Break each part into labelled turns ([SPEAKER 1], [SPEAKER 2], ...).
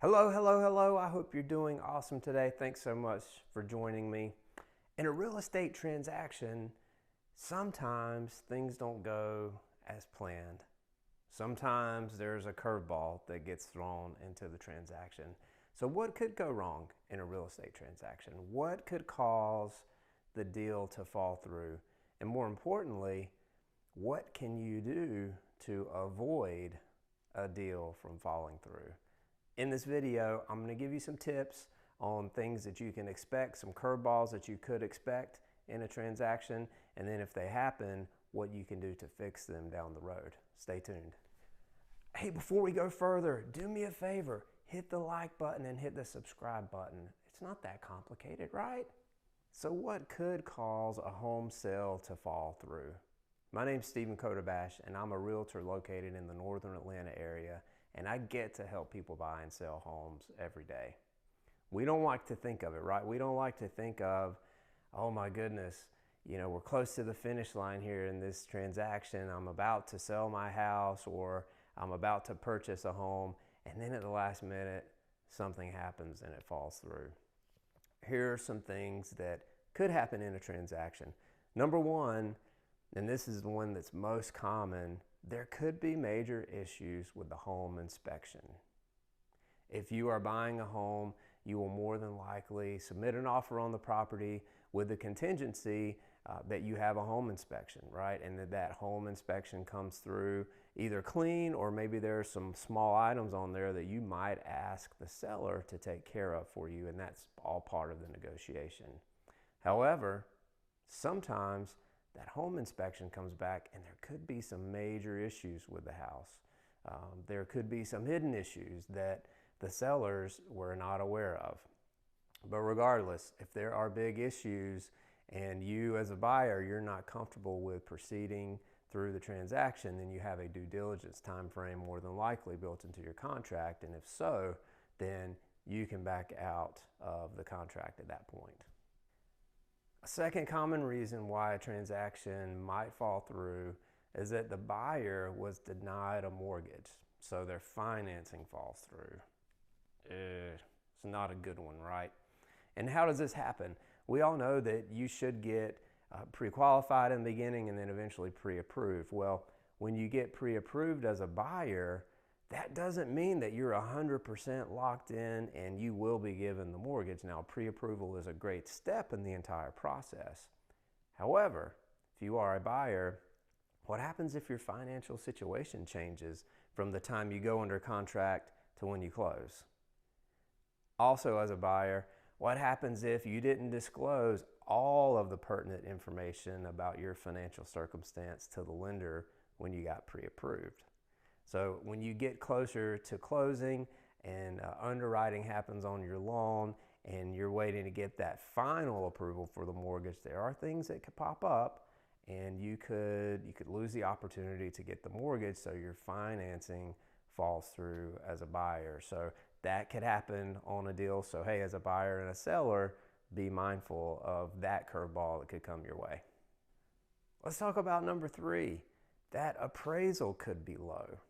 [SPEAKER 1] Hello, hello, hello. I hope you're doing awesome today. Thanks so much for joining me. In a real estate transaction, sometimes things don't go as planned. Sometimes there's a curveball that gets thrown into the transaction. So, what could go wrong in a real estate transaction? What could cause the deal to fall through? And more importantly, what can you do to avoid a deal from falling through? In this video, I'm going to give you some tips on things that you can expect, some curveballs that you could expect in a transaction, and then if they happen, what you can do to fix them down the road. Stay tuned. Hey, before we go further, do me a favor, hit the like button and hit the subscribe button. It's not that complicated, right? So what could cause a home sale to fall through? My name's Stephen Kodabash, and I'm a realtor located in the northern Atlanta area, and I get to help people buy and sell homes every day. We don't like to think of it, right? We don't like to think of, oh my goodness, we're close to the finish line here in this transaction. I'm about to sell my house or I'm about to purchase a home, and then at the last minute, something happens and it falls through. Here are some things that could happen in a transaction. Number one, and this is the one that's most common, there could be major issues with the home inspection. If you are buying a home, you will more than likely submit an offer on the property with the contingency that you have a home inspection, right? And that home inspection comes through either clean, or maybe there are some small items on there that you might ask the seller to take care of for you, and that's all part of the negotiation. However, sometimes that home inspection comes back and there could be some major issues with the house. There could be some hidden issues that the sellers were not aware of. But regardless, if there are big issues and you as a buyer, you're not comfortable with proceeding through the transaction, then you have a due diligence time frame more than likely built into your contract. And if so, then you can back out of the contract at that point. A second common reason why a transaction might fall through is that the buyer was denied a mortgage, so their financing falls through. It's not a good one, right? And how does this happen? We all know that you should get pre-qualified in the beginning and then eventually pre-approved. Well, when you get pre-approved as a buyer, that doesn't mean that you're 100% locked in and you will be given the mortgage. Now, pre-approval is a great step in the entire process. However, if you are a buyer, what happens if your financial situation changes from the time you go under contract to when you close? Also, as a buyer, what happens if you didn't disclose all of the pertinent information about your financial circumstance to the lender when you got pre-approved? So when you get closer to closing and underwriting happens on your loan and you're waiting to get that final approval for the mortgage, there are things that could pop up and you could lose the opportunity to get the mortgage, so your financing falls through as a buyer. So that could happen on a deal. So hey, as a buyer and a seller, be mindful of that curveball that could come your way. Let's talk about number three. That appraisal could be low.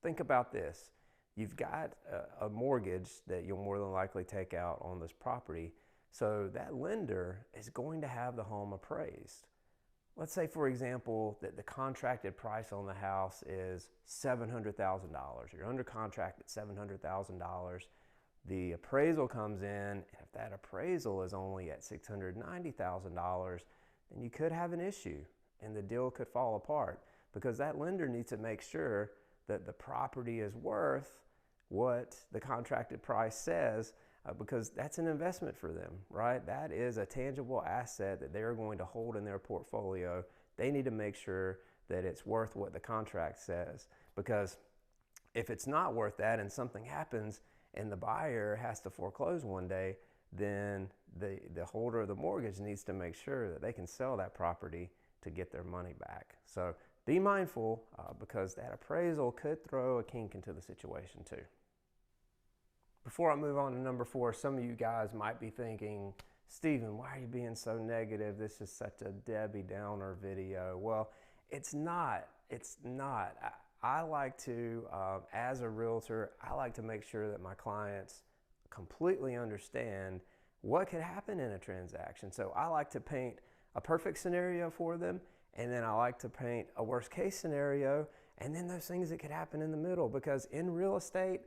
[SPEAKER 1] Think about this. You've got a mortgage that you'll more than likely take out on this property. So that lender is going to have the home appraised. Let's say, for example, that the contracted price on the house is $700,000. You're under contract at $700,000. The appraisal comes in, and if that appraisal is only at $690,000, then you could have an issue and the deal could fall apart, because that lender needs to make sure that the property is worth what the contracted price says, because that's an investment for them, right? That is a tangible asset that they're going to hold in their portfolio. They need to make sure that it's worth what the contract says, because if it's not worth that and something happens and the buyer has to foreclose one day, then the holder of the mortgage needs to make sure that they can sell that property to get their money back. So be mindful, because that appraisal could throw a kink into the situation too. Before I move on to number four, some of you guys might be thinking, Stephen, why are you being so negative? This is such a Debbie Downer video. Well, it's not. I like to, as a realtor, I like to make sure that my clients completely understand what could happen in a transaction. So I like to paint a perfect scenario for them, and then I like to paint a worst case scenario, and then those things that could happen in the middle. Because in real estate,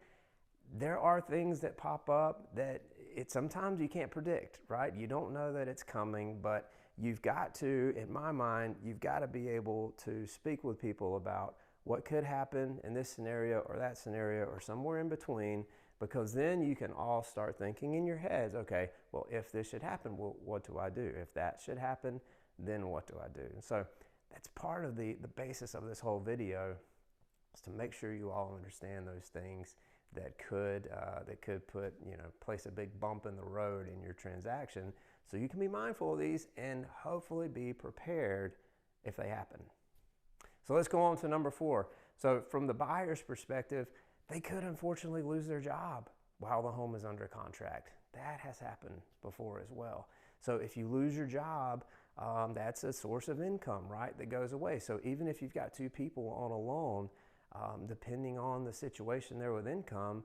[SPEAKER 1] there are things that pop up that sometimes you can't predict, right? You don't know that it's coming, but you've got to, in my mind, you've got to be able to speak with people about what could happen in this scenario or that scenario or somewhere in between, because then you can all start thinking in your heads, okay, well, if this should happen, well, what do I do? If that should happen, then what do I do? And so that's part of the basis of this whole video, is to make sure you all understand those things that could put, place a big bump in the road in your transaction, so you can be mindful of these and hopefully be prepared if they happen. So let's go on to number 4. So from the buyer's perspective, they could unfortunately lose their job while the home is under contract. That has happened before as well. So if you lose your job, that's a source of income, right, that goes away. So even if you've got 2 people on a loan, depending on the situation there with income,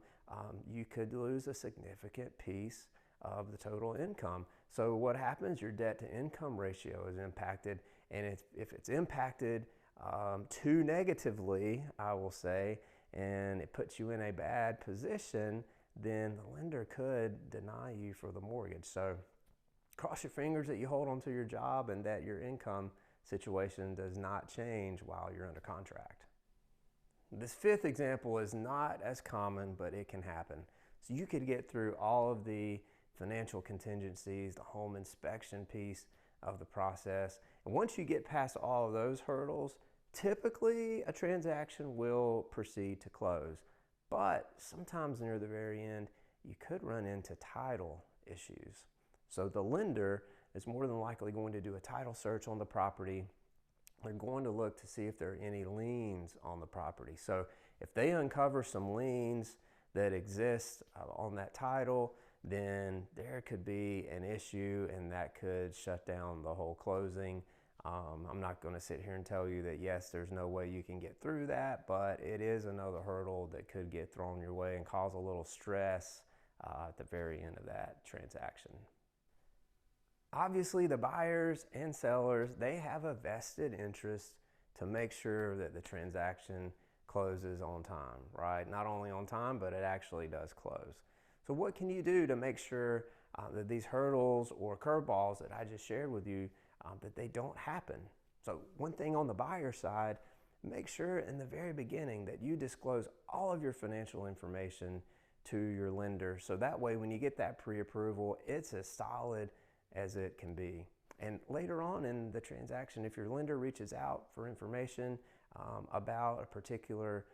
[SPEAKER 1] you could lose a significant piece of the total income. So what happens? Your debt to income ratio is impacted, and if it's impacted too negatively, I will say, and it puts you in a bad position, then the lender could deny you for the mortgage. So cross your fingers that you hold on to your job and that your income situation does not change while you're under contract. This 5th example is not as common, but it can happen. So you could get through all of the financial contingencies, the home inspection piece of the process, and once you get past all of those hurdles, typically a transaction will proceed to close. But sometimes near the very end, you could run into title issues. So the lender is more than likely going to do a title search on the property. They're going to look to see if there are any liens on the property. So if they uncover some liens that exist on that title, then there could be an issue, and that could shut down the whole closing. I'm not going to sit here and tell you that yes, there's no way you can get through that, but it is another hurdle that could get thrown your way and cause a little stress at the very end of that transaction. Obviously, the buyers and sellers, they have a vested interest to make sure that the transaction closes on time, right? Not only on time, but it actually does close. So what can you do to make sure that these hurdles or curveballs that I just shared with you, that they don't happen? So one thing on the buyer side, make sure in the very beginning that you disclose all of your financial information to your lender. So that way, when you get that pre-approval, it's as solid as it can be. And later on in the transaction, if your lender reaches out for information about a particular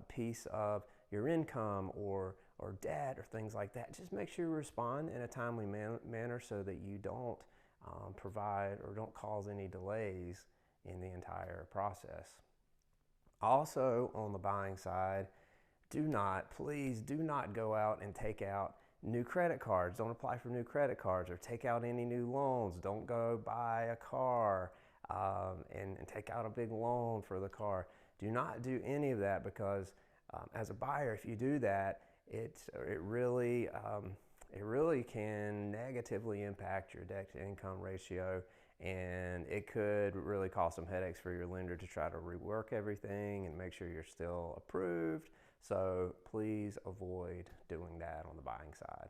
[SPEAKER 1] piece of your income or debt or things like that, just make sure you respond in a timely manner so that you don't provide or don't cause any delays in the entire process. Also, on the buying side, please do not go out and take out new credit cards. Don't apply for new credit cards or take out any new loans. Don't go buy a car and take out a big loan for the car. Do not do any of that, because as a buyer, if you do that, it really can negatively impact your debt to income ratio, and it could really cause some headaches for your lender to try to rework everything and make sure you're still approved. So please avoid doing that on the buying side.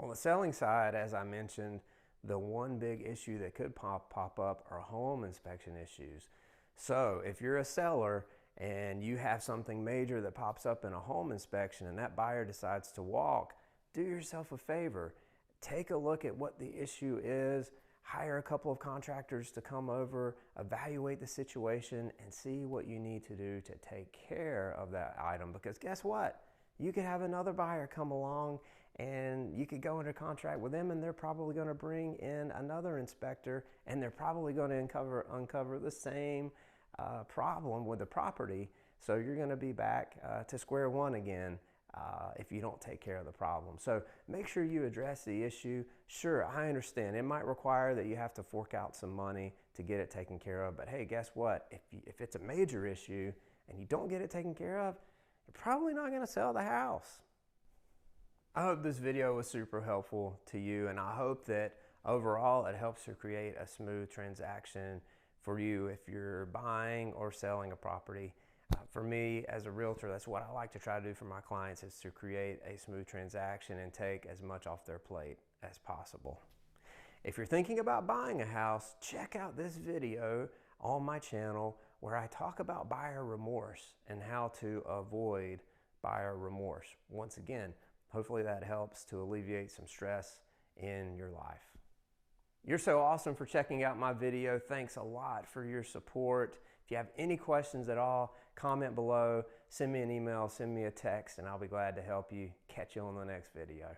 [SPEAKER 1] On the selling side, as I mentioned, the one big issue that could pop up are home inspection issues. So if you're a seller and you have something major that pops up in a home inspection and that buyer decides to walk, do yourself a favor. Take a look at what the issue is, hire a couple of contractors to come over, evaluate the situation, and see what you need to do to take care of that item. Because guess what? You could have another buyer come along and you could go into contract with them, and they're probably going to bring in another inspector, and they're probably going to uncover the same problem with the property. So you're going to be back to square one again if you don't take care of the problem. So make sure you address the issue. Sure, I understand it might require that you have to fork out some money to get it taken care of. But hey, guess what? If it's a major issue and you don't get it taken care of, you're probably not going to sell the house. I hope this video was super helpful to you, and I hope that overall it helps to create a smooth transaction for you if you're buying or selling a property. For me as a realtor, that's what I like to try to do for my clients, is to create a smooth transaction and take as much off their plate as possible. If you're thinking about buying a house, check out this video on my channel where I talk about buyer remorse and how to avoid buyer remorse. Once again, hopefully that helps to alleviate some stress in your life. You're so awesome for checking out my video. Thanks a lot for your support. If you have any questions at all, comment below, send me an email, send me a text, and I'll be glad to help you. Catch you on the next video.